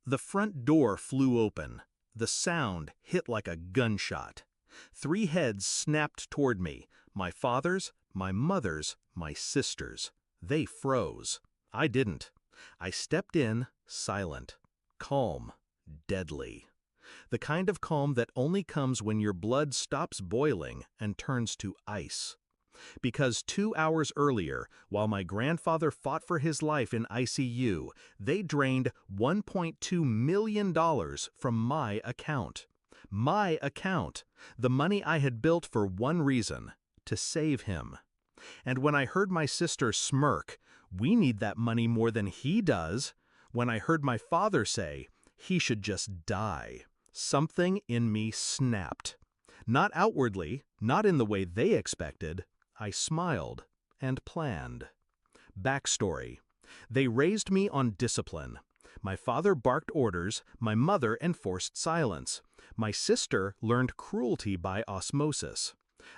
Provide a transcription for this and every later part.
The front door flew open. The sound hit like a gunshot. 3 heads snapped toward me, my father's, my mother's, my sister's. They froze. I didn't. I stepped in, silent, calm, deadly. The kind of calm that only comes when your blood stops boiling and turns to ice. Because 2 hours earlier, while my grandfather fought for his life in ICU, they drained $1.2 million from my account. My account, the money I had built for one reason, to save him. And when I heard my sister smirk, "We need that money more than he does," when I heard my father say, "He should just die," something in me snapped. Not outwardly, not in the way they expected. I smiled and planned. Backstory. They raised me on discipline. My father barked orders, my mother enforced silence. My sister learned cruelty by osmosis.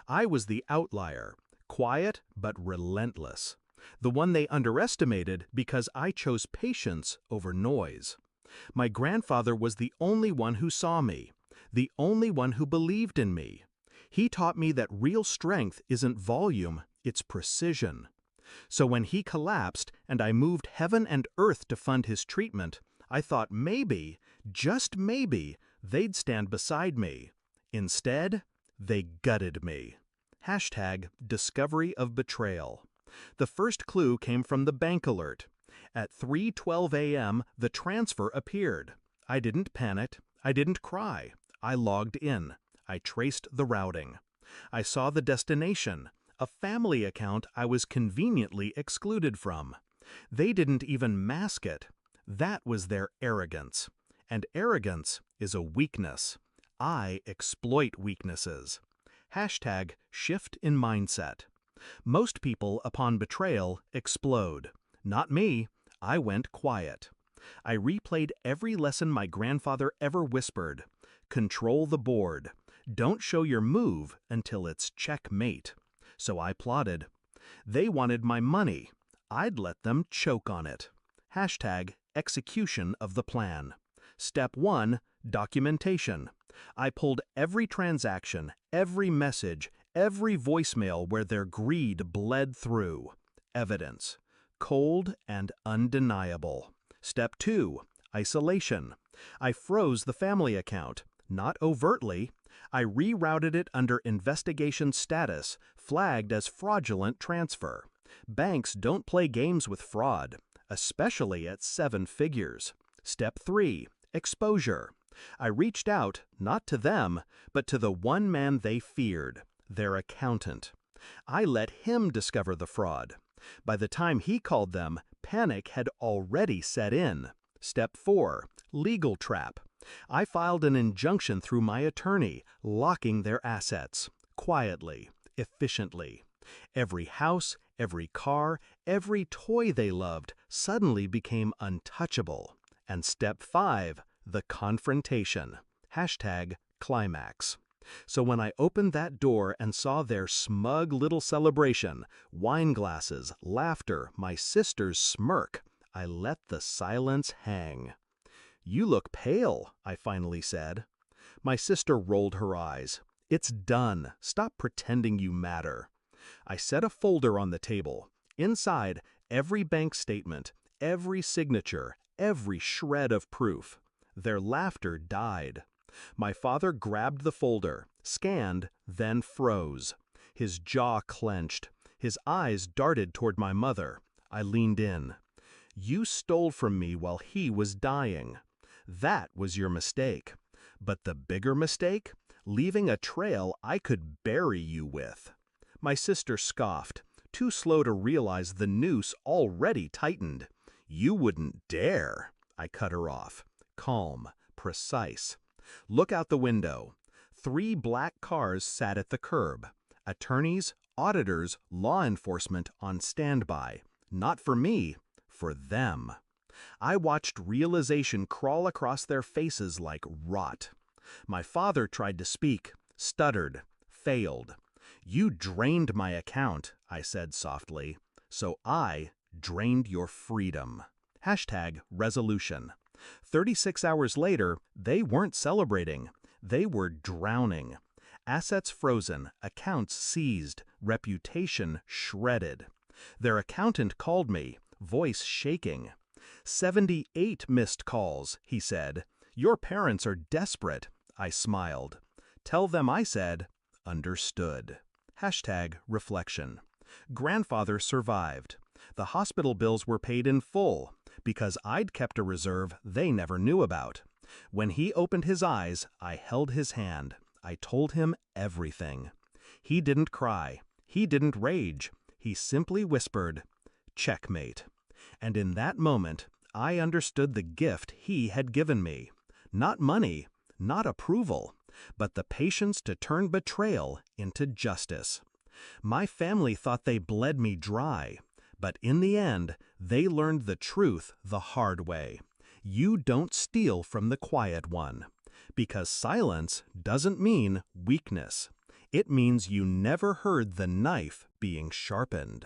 I was the outlier, quiet but relentless. The one they underestimated because I chose patience over noise. My grandfather was the only one who saw me, the only one who believed in me. He taught me that real strength isn't volume, it's precision. So when he collapsed and I moved heaven and earth to fund his treatment, I thought maybe, just maybe, they'd stand beside me. Instead, they gutted me. Hashtag discovery of betrayal. The first clue came from the bank alert. At 3:12 a.m., the transfer appeared. I didn't panic. I didn't cry. I logged in. I traced the routing. I saw the destination, a family account I was conveniently excluded from. They didn't even mask it. That was their arrogance. And arrogance is a weakness. I exploit weaknesses. Hashtag shift in mindset. Most people, upon betrayal, explode. Not me. I went quiet. I replayed every lesson my grandfather ever whispered. Control the board. Don't show your move until it's checkmate. So I plotted. They wanted my money. I'd let them choke on it. Hashtag execution of the plan. Step 1, documentation. I pulled every transaction, every message, every voicemail where their greed bled through. Evidence. Cold and undeniable. Step 2, isolation. I froze the family account. Not overtly. I rerouted it under investigation status, flagged as fraudulent transfer. Banks don't play games with fraud, especially at 7 figures. Step 3, exposure. I reached out, not to them, but to the one man they feared, their accountant. I let him discover the fraud. By the time he called them, panic had already set in. Step 4, legal trap. I filed an injunction through my attorney, locking their assets, quietly, efficiently. Every house, every car, every toy they loved suddenly became untouchable. And step 5, the confrontation. Hashtag climax. So when I opened that door and saw their smug little celebration, wine glasses, laughter, my sister's smirk, I let the silence hang. "You look pale," I finally said. My sister rolled her eyes. "It's done. Stop pretending you matter." I set a folder on the table. Inside, every bank statement, every signature, every shred of proof. Their laughter died. My father grabbed the folder, scanned, then froze. His jaw clenched. His eyes darted toward my mother. I leaned in. "You stole from me while he was dying. That was your mistake. But the bigger mistake? Leaving a trail I could bury you with." My sister scoffed, too slow to realize the noose already tightened. "You wouldn't dare." I cut her off. Calm, precise. Look out the window. 3 black cars sat at the curb. Attorneys, auditors, law enforcement on standby. Not for me, for them. I watched realization crawl across their faces like rot. My father tried to speak, stuttered, failed. "You drained my account," I said softly. "So I drained your freedom." Hashtag resolution. 36 hours later, they weren't celebrating. They were drowning. Assets frozen, accounts seized, reputation shredded. Their accountant called me, voice shaking. 78 missed calls, he said. Your parents are desperate. I smiled. Tell them I said, understood. #reflection. Grandfather survived. The hospital bills were paid in full because I'd kept a reserve they never knew about. When he opened his eyes, I held his hand. I told him everything. He didn't cry. He didn't rage. He simply whispered, checkmate. And in that moment, I understood the gift he had given me. Not money, not approval, but the patience to turn betrayal into justice. My family thought they bled me dry, but in the end, they learned the truth the hard way. You don't steal from the quiet one. Because silence doesn't mean weakness. It means you never heard the knife being sharpened.